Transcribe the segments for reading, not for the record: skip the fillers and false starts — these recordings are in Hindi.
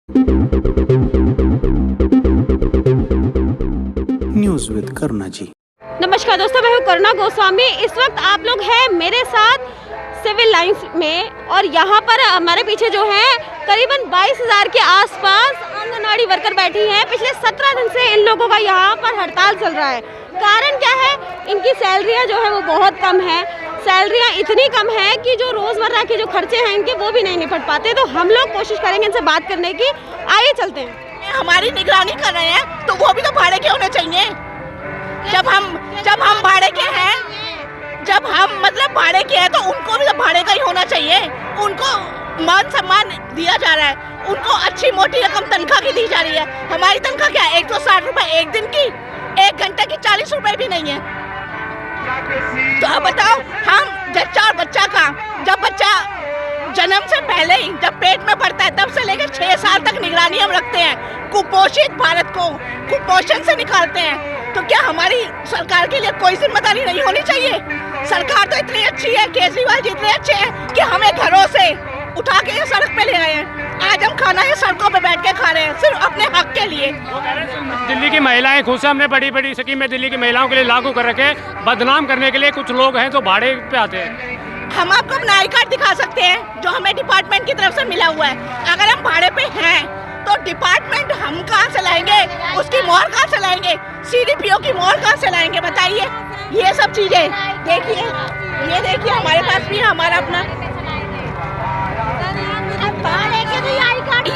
न्यूज़ विद करुणा जी। नमस्कार दोस्तों, मैं हूं करुणा गोस्वामी। इस वक्त आप लोग हैं मेरे साथ सिविल लाइंस में और यहाँ पर हमारे पीछे जो है करीबन 22,000 के आसपास आंगनवाड़ी वर्कर बैठी हैं। पिछले 17 दिन से इन लोगों का यहाँ पर हड़ताल चल रहा है। कारण क्या है? इनकी सैलरियाँ जो है वो बहुत कम है। सैलरियाँ इतनी कम है कि जो रोज़मर्रा के जो खर्चे हैं इनके वो भी नहीं निपट पाते। तो हम लोग कोशिश करेंगे इनसे बात करने की। आइए चलते हैं। हमारी निगरानी कर रहे हैं तो वो भी तो भाड़े के होने चाहिए। जब हम भाड़े के हैं, जब हम मतलब भाड़े के हैं तो उनको भी तो भाड़े का ही होना चाहिए। उनको मान सम्मान दिया जा रहा है, उनको अच्छी मोटी रकम तनख्वाह की दी जा रही है। हमारी तनख्वाह क्या है? 160 रुपए एक दिन की, 1 घंटे की 40 रुपए भी नहीं है। तो अब बताओ, हम जच्चा और बच्चा का, जब बच्चा जन्म से पहले ही जब पेट में पड़ता है तब से लेकर 6 साल तक निगरानी हम रखते हैं। कुपोषित भारत को कुपोषण से निकालते हैं। तो क्या हमारी सरकार के लिए कोई जिम्मेदारी नहीं होनी चाहिए? सरकार तो इतनी अच्छी है, केजरीवाल जी इतने अच्छे हैं कि हमें घरों से उठा के ये सड़क पे ले आए हैं। आज हम खाना ये सड़कों पे बैठ के खा रहे हैं सिर्फ अपने हक के लिए। दिल्ली की महिलाएं खुश हैं, हमने बड़ी बड़ी स्कीमें दिल्ली की महिलाओं के लिए लागू कर रखे। बदनाम करने के लिए कुछ लोग हैं जो भाड़े पे आते हैं। हम आपको अपना आई कार्ड दिखा सकते हैं जो हमें डिपार्टमेंट की तरफ से मिला हुआ है। अगर हम भाड़े पे हैं तो डिपार्टमेंट हम कहाँ से लाएंगे? उसकी मोहर कहाँ से लाएंगे? सीडीपीओ की मोहर कहाँ से लाएंगे? बताइए। ये सब चीजें देखिए, ये देखिए हमारे पास भी है हमारा अपना भाड़े के भी आई कार्ड।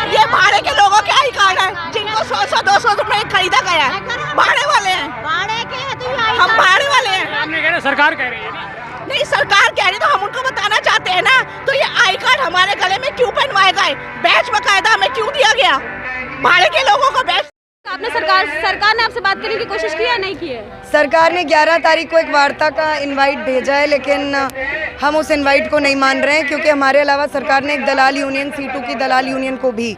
ये भाड़े के लोगों के आई कार्ड है जिनको 100-200 रुपए खरीदा गया है। भाड़े वाले हैं, भाड़े के तो हम भाड़े वाले हैं। हमने कह रहे सरकार कह रही है ना। नहीं, सरकार कह रही तो हम उनको बताना चाहते हैं ना। तो ये आई कार्ड हमारे गले में क्यों पहनवाया गया? बैच बकायदा हमें क्यों दिया गया? भाड़े के लोगों को बैच। आपने सरकार ने आपसे बात करने की कोशिश की या नहीं की है? सरकार ने 11 तारीख को एक वार्ता का इनवाइट भेजा है, लेकिन हम उस इनवाइट को नहीं मान रहे हैं क्योंकि हमारे अलावा सरकार ने एक दलाल यूनियन, C2 की दलाल यूनियन को भी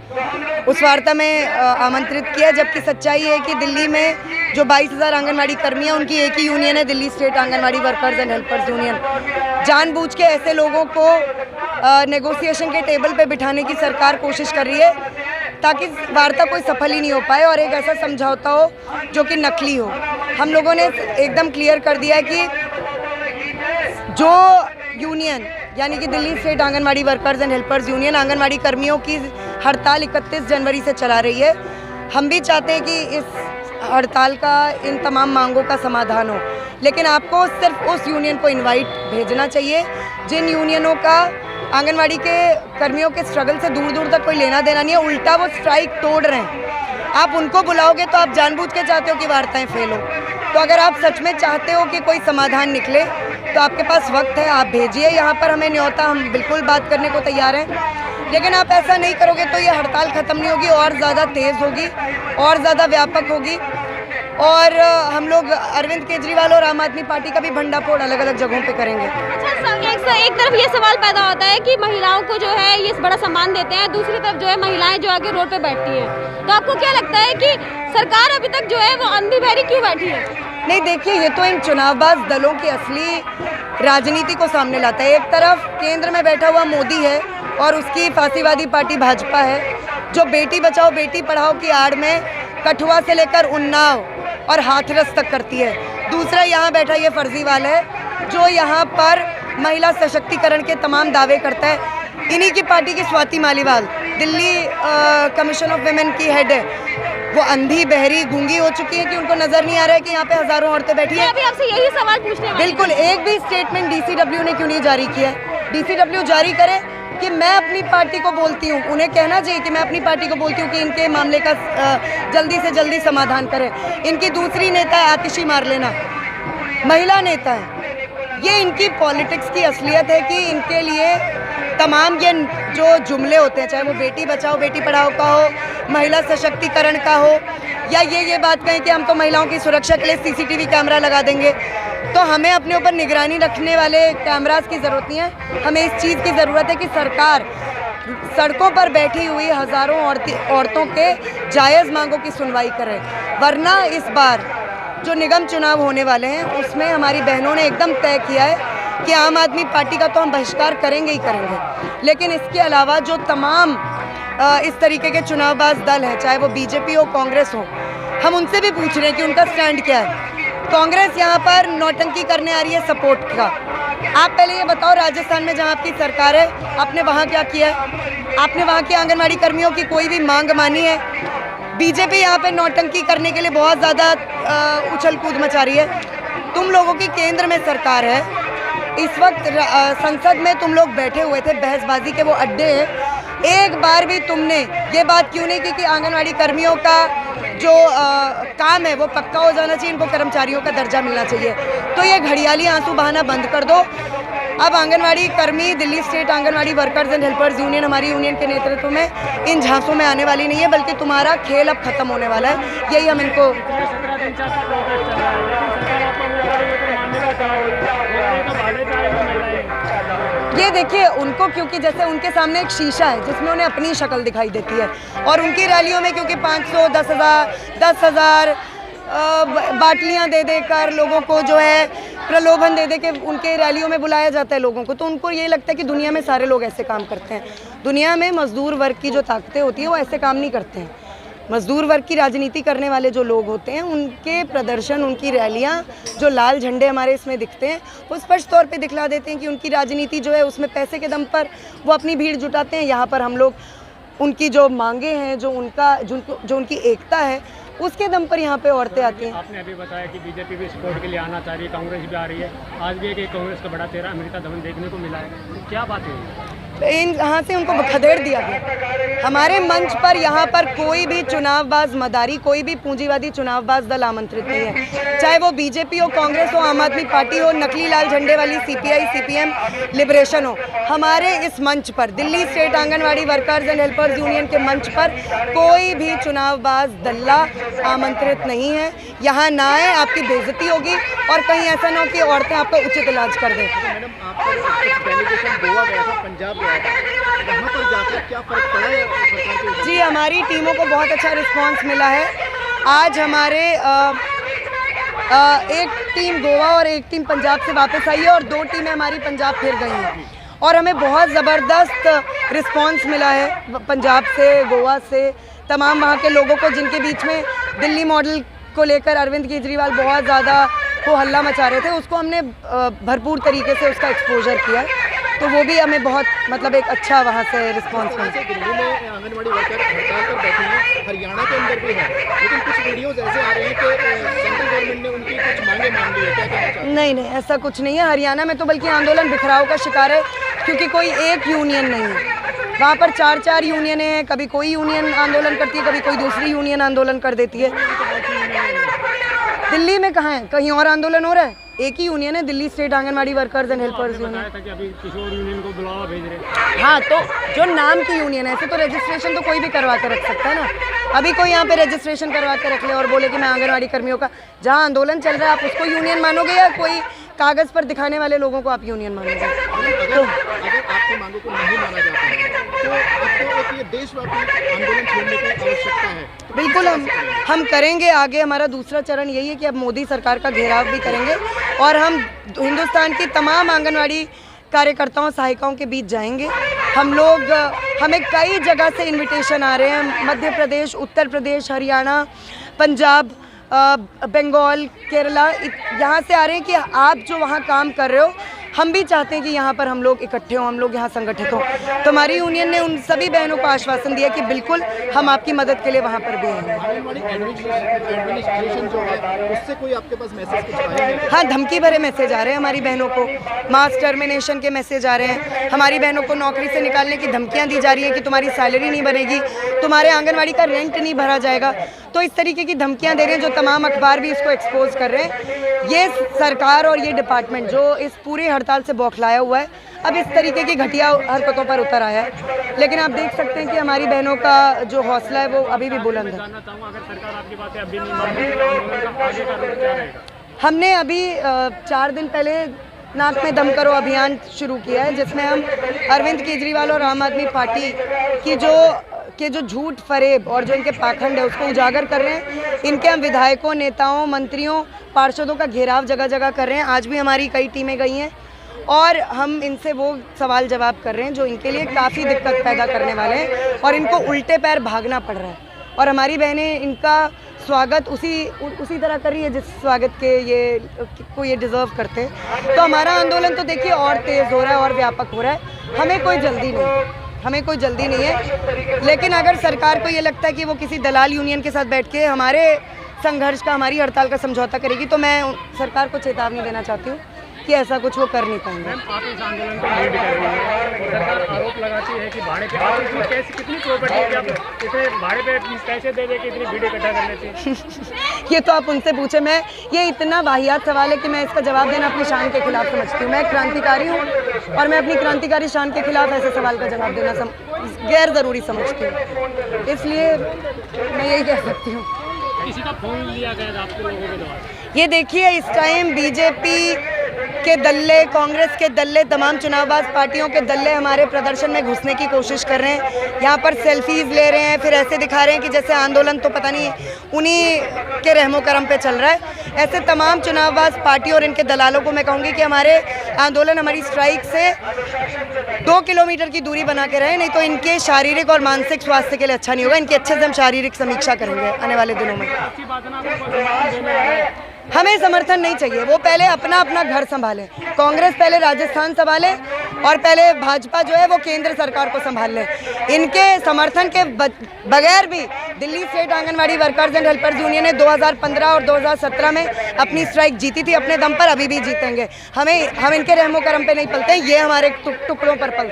उस वार्ता में आमंत्रित किया। जबकि सच्चाई है कि दिल्ली में जो 22,000 आंगनवाड़ी कर्मी हैं उनकी एक ही यूनियन है, Delhi state anganwadi workers and helpers union. जानबूझ के ऐसे लोगों को नेगोशिएशन के टेबल पे बिठाने की सरकार कोशिश कर रही है ताकि वार्ता कोई सफल ही नहीं हो पाए और एक ऐसा समझौता हो जो कि नकली हो। हम लोगों ने एकदम क्लियर कर दिया है कि जो यूनियन यानी कि Delhi state anganwadi workers and helpers union anganwadi कर्मियों की हड़ताल 31 जनवरी से चला रही है। हम भी चाहते हैं कि इस हड़ताल का, इन तमाम मांगों का समाधान हो, लेकिन आपको सिर्फ उस यूनियन को इनवाइट भेजना चाहिए जिन यूनियनों का आंगनवाड़ी के कर्मियों के स्ट्रगल से दूर दूर तक कोई लेना देना नहीं है, उल्टा वो स्ट्राइक तोड़ रहे हैं। आप उनको बुलाओगे तो आप जानबूझ के चाहते हो कि वार्ताएं फेल हो। तो अगर आप सच में चाहते हो कि कोई समाधान निकले तो आपके पास वक्त है, आप भेजिए यहाँ पर हमें न्योता, हम बिल्कुल बात करने को तैयार हैं। लेकिन आप ऐसा नहीं करोगे तो ये हड़ताल ख़त्म नहीं होगी, और ज़्यादा तेज़ होगी, और ज़्यादा व्यापक होगी। और हम लोग अरविंद केजरीवाल और आम आदमी पार्टी का भी भंडाफोड़ अलग अलग जगहों पे करेंगे। अच्छा, एक तरफ ये सवाल पैदा होता है कि महिलाओं को जो है ये बड़ा सम्मान देते हैं, दूसरी तरफ जो है महिलाएं जो आगे रोड पे बैठती हैं। तो आपको क्या लगता है कि सरकार अभी तक जो है वो अंधी बहरी क्यों बैठी है? नहीं, देखिए, ये तो इन चुनावबाज दलों की असली राजनीति को सामने लाता है। एक तरफ केंद्र में बैठा हुआ मोदी है और उसकी फांसीवादी पार्टी भाजपा है जो बेटी बचाओ बेटी पढ़ाओ की आड़ में कठुआ से लेकर उन्नाव और हाथरस तक करती है। दूसरा यहाँ बैठा ये फर्जीवाल है जो यहाँ पर महिला सशक्तिकरण के तमाम दावे करता है। इन्हीं की पार्टी की Swati Maliwal, Delhi commission of women की हेड है, वो अंधी बहरी गूंगी हो चुकी है कि उनको नजर नहीं आ रहा है कि यहाँ पे हजारों औरतें बैठी हैं। अभी आपसे यही सवाल पूछने वाली। बिल्कुल, एक भी स्टेटमेंट DCW ने क्यों नहीं जारी किया? DCW जारी करे कि मैं अपनी पार्टी को बोलती हूँ, उन्हें कहना चाहिए कि मैं अपनी पार्टी को बोलती हूँ कि इनके मामले का जल्दी से जल्दी समाधान करें। इनकी दूसरी नेता है आतिशी मारलेना, महिला नेता है। ये इनकी पॉलिटिक्स की असलियत है कि इनके लिए तमाम ये जो जुमले होते हैं, चाहे वो बेटी बचाओ बेटी पढ़ाओ का हो, महिला सशक्तिकरण का हो, या ये बात कहें कि हम तो महिलाओं की सुरक्षा के लिए CCTV कैमरा लगा देंगे, तो हमें अपने ऊपर निगरानी रखने वाले कैमरास की ज़रूरत नहीं है। हमें इस चीज़ की ज़रूरत है कि सरकार सड़कों पर बैठी हुई हज़ारों औरतों के जायज़ मांगों की सुनवाई करे, वरना इस बार जो निगम चुनाव होने वाले हैं उसमें हमारी बहनों ने एकदम तय किया है कि आम आदमी पार्टी का तो हम बहिष्कार करेंगे ही करेंगे, लेकिन इसके अलावा जो तमाम इस तरीके के चुनावबाज दल हैं, चाहे वो बीजेपी हो, कांग्रेस हो, हम उनसे भी पूछ रहे हैं कि उनका स्टैंड क्या है। कांग्रेस यहाँ पर नौटंकी करने आ रही है सपोर्ट का। आप पहले ये बताओ, राजस्थान में जहाँ आपकी सरकार है, आपने वहाँ क्या किया है? आपने वहाँ के आंगनवाड़ी कर्मियों की कोई भी मांग मानी है? बीजेपी यहाँ पे नौटंकी करने के लिए बहुत ज़्यादा उछल कूद मचा रही है। तुम लोगों की केंद्र में सरकार है, इस वक्त संसद में तुम लोग बैठे हुए थे, बहसबाजी के वो अड्डे हैं, एक बार भी तुमने ये बात क्यों नहीं की कि आंगनवाड़ी कर्मियों का जो काम है वो पक्का हो जाना चाहिए, इनको कर्मचारियों का दर्जा मिलना चाहिए। तो ये घड़ियाली आंसू बहाना बंद कर दो। अब आंगनवाड़ी कर्मी, Delhi state anganwadi workers and helpers union, हमारी यूनियन के नेतृत्व में इन झांसों में आने वाली नहीं है, बल्कि तुम्हारा खेल अब खत्म होने वाला है। यही हम इनको ये देखिए उनको, क्योंकि जैसे उनके सामने एक शीशा है जिसमें उन्हें अपनी शक्ल दिखाई देती है, और उनकी रैलियों में क्योंकि 500, 10,000 बाटलियां दे देकर लोगों को जो है प्रलोभन दे दे के उनके रैलियों में बुलाया जाता है लोगों को, तो उनको ये लगता है कि दुनिया में सारे लोग ऐसे काम करते हैं। दुनिया में मजदूर वर्ग की जो ताकतें होती हैं वो ऐसे काम नहीं करते हैं। मजदूर वर्ग की राजनीति करने वाले जो लोग होते हैं, उनके प्रदर्शन, उनकी रैलियां, जो लाल झंडे हमारे इसमें दिखते हैं, वो स्पष्ट तौर पे दिखला देते हैं कि उनकी राजनीति जो है उसमें पैसे के दम पर वो अपनी भीड़ जुटाते हैं। यहाँ पर हम लोग उनकी जो मांगे हैं, जो उनकी एकता है, उसके दम पर यहाँ पे औरतें आती हैं। आपने अभी बताया कि बीजेपी भी सपोर्ट के लिए आना चाह रही है, कांग्रेस भी आ रही है, आज भी एक कांग्रेस का बड़ा चेहरा अमृता धवन देखने को मिला है, क्या बात है? यहाँ से उनको खदेड़ दिया गया। हमारे मंच पर यहाँ पर कोई भी चुनावबाज मदारी, कोई भी पूंजीवादी चुनावबाज दल आमंत्रित नहीं है, चाहे वो बीजेपी हो, कांग्रेस हो, आम आदमी पार्टी हो, नकली लाल झंडे वाली सीपीआई, सीपीएम, लिबरेशन हो। हमारे इस मंच पर, Delhi state anganwadi workers and helpers union के मंच पर कोई भी चुनावबाज दल्ला आमंत्रित नहीं है। यहाँ ना आए, आपकी बेइज्जती होगी, और कहीं ऐसा ना हो कि औरतें आपका उचित इलाज कर दें। मैडम, आपका डेलीगेशन गोवा गया था, पंजाब गया था, वहाँ पर जाकर क्या फर्क पड़ा है सरकार के? जी, हमारी टीमों को बहुत अच्छा रिस्पांस मिला है। आज हमारे एक टीम गोवा और एक टीम पंजाब से वापस आई है, और 2 टीमें हमारी पंजाब फिर गई हैं, और हमें बहुत ज़बरदस्त रिस्पांस मिला है पंजाब से, गोवा से, तमाम वहाँ के लोगों को, जिनके बीच में दिल्ली मॉडल को लेकर अरविंद केजरीवाल बहुत ज़्यादा वो हल्ला मचा रहे थे, उसको हमने भरपूर तरीके से उसका एक्सपोजर किया है। तो वो भी हमें बहुत मतलब एक अच्छा वहाँ से रिस्पांस मिला। दिल्ली में आंगनवाड़ी वर्कर हड़ताल पर बैठे हैं, हरियाणा के अंदर भी है, लेकिन कुछ वीडियोस ऐसे आ रहे हैं कि सेंट्रल गवर्नमेंट ने उनकी कुछ मांगे मान ली है, क्या कहना चाहते हैं? नहीं, ऐसा कुछ नहीं है। हरियाणा में तो बल्कि आंदोलन बिखराव का शिकार है, क्योंकि कोई एक यूनियन नहीं है वहाँ पर, 4-4 यूनियनें हैं, कभी कोई यूनियन आंदोलन करती है, कभी कोई दूसरी यूनियन आंदोलन कर देती है। दिल्ली में कहाँ है? कहीं और आंदोलन हो रहा है? एक ही यूनियन है, Delhi state anganwadi workers and helpers union. अभी किसी और यूनियन को बुलावा भेज रहे। हाँ, तो जो नाम की यूनियन है, ऐसे तो रजिस्ट्रेशन तो कोई भी करवा के रख सकता है ना। अभी कोई यहाँ पे रजिस्ट्रेशन करवा के रख ले और बोले कि मैं आंगनवाड़ी कर्मियों का, जहाँ आंदोलन चल रहा है आप उसको यूनियन मानोगे, या कोई कागज़ पर दिखाने वाले लोगों को आप यूनियन मानोगे? अगर आपकी मांगों को नहीं माना जाता है तो आपको एक ये देशव्यापी आंदोलन छेड़ने की आवश्यकता है। बिल्कुल, हम करेंगे आगे। हमारा दूसरा चरण यही है कि अब मोदी सरकार का घेराव भी करेंगे, और हम हिंदुस्तान की तमाम आंगनवाड़ी कार्यकर्ताओं, सहायिकाओं के बीच जाएंगे। हमें कई जगह से इनविटेशन आ रहे हैं, मध्य प्रदेश, उत्तर प्रदेश, हरियाणा, पंजाब, बंगाल, केरला, यहाँ से आ रहे हैं कि आप जो वहाँ काम कर रहे हो, हम भी चाहते हैं कि यहाँ पर हम लोग इकट्ठे हों, हम लोग यहाँ संगठित हों। तो हमारी यूनियन ने उन सभी बहनों को आश्वासन दिया कि बिल्कुल हम आपकी मदद के लिए वहाँ पर भी आएंगे। आंगनवाड़ी एडमिनिस्ट्रेशन जो है, उससे कोई आपके पास मैसेज कुछ आया है? हाँ, धमकी भरे मैसेज आ रहे हैं हमारी बहनों को, मास टर्मिनेशन के मैसेज आ रहे हैं, हमारी बहनों को नौकरी से निकालने की धमकियाँ दी जा रही है कि तुम्हारी सैलरी नहीं बनेगी, तुम्हारे आंगनवाड़ी का रेंट नहीं भरा जाएगा। तो इस तरीके की धमकियाँ दे रहे हैं, जो तमाम अखबार भी इसको एक्सपोज कर रहे हैं। ये सरकार और ये डिपार्टमेंट जो इस पूरी हड़ताल से बौखलाया हुआ है, अब इस तरीके की घटिया हरकतों पर उतर आया है। लेकिन आप देख सकते हैं कि हमारी बहनों का जो हौसला है वो अभी भी बुलंद है। जानना चाहूँगा, अगर सरकार आपकी बातें अभी नहीं मान रही तो आंदोलन का आगे का रुख क्या रहेगा? हमने अभी 4 दिन पहले नाक में दम करो अभियान शुरू किया है, जिसमें हम अरविंद केजरीवाल और आम आदमी पार्टी की जो झूठ फरेब और जो इनके पाखंड है उसको उजागर कर रहे हैं। इनके हम विधायकों, नेताओं, मंत्रियों, पार्षदों का घेराव जगह जगह कर रहे हैं। आज भी हमारी कई टीमें गई हैं और हम इनसे वो सवाल जवाब कर रहे हैं जो इनके लिए काफ़ी दिक्कत पैदा करने वाले हैं और इनको उल्टे पैर भागना पड़ रहा है। और हमारी बहनें इनका स्वागत उसी तरह कर रही है जिस स्वागत के ये डिज़र्व करते हैं। तो हमारा आंदोलन तो देखिए और तेज़ हो रहा है और व्यापक हो रहा है। हमें कोई जल्दी नहीं है, लेकिन अगर सरकार को ये लगता है कि वो किसी दलाल यूनियन के साथ बैठ के हमारे संघर्ष का, हमारी हड़ताल का समझौता करेगी, तो मैं सरकार को चेतावनी देना चाहती हूँ कि ऐसा कुछ वो कर नहीं पाएंगे। मैम, आप इस आंदोलन को लीड कर रही है, सरकार आरोप लगाती है कि भाड़े पे आप इसमें कैसे, कितनी प्रॉपर्टी है कि आप इतने भाड़े पे पैसे दे के इतनी भीड़ इकट्ठा कर लेते हैं? ये तो आप उनसे पूछे। मैं ये इतना वाहियात सवाल है कि मैं इसका जवाब देना अपनी शान के खिलाफ समझती हूँ। मैं क्रांतिकारी हूँ और मैं अपनी क्रांतिकारी शान के खिलाफ ऐसे सवाल का जवाब देना गैर ज़रूरी समझती हूँ, इसलिए मैं यही कह सकती हूँ। किसी का फोन लिया गया आपके लोगों के द्वारा? ये देखिए, इस टाइम बीजेपी के दल्ले, कांग्रेस के दल्ले, तमाम चुनावबाज पार्टियों के दल्ले हमारे प्रदर्शन में घुसने की कोशिश कर रहे हैं। यहाँ पर सेल्फीज ले रहे हैं, फिर ऐसे दिखा रहे हैं कि जैसे आंदोलन तो पता नहीं उन्हीं के रहमो करम पे चल रहा है। ऐसे तमाम चुनावबाज पार्टी और इनके दलालों को मैं कहूँगी कि हमारे आंदोलन, हमारी स्ट्राइक से 2 किलोमीटर की दूरी बना के रहे, नहीं तो इनके शारीरिक और मानसिक स्वास्थ्य के लिए अच्छा नहीं होगा। इनकी अच्छे से हम शारीरिक समीक्षा करेंगे आने वाले दिनों में। हमें समर्थन नहीं चाहिए, वो पहले अपना घर संभाले। कांग्रेस पहले राजस्थान संभाले और पहले भाजपा जो है वो केंद्र सरकार को संभाल ले। इनके समर्थन के बगैर भी Delhi state anganwadi workers and helpers union ने 2015 और 2017 में अपनी स्ट्राइक जीती थी, अपने दम पर अभी भी जीतेंगे। हम इनके रहमो करम पे नहीं पलते, ये हमारे टुकड़ों पर पलते।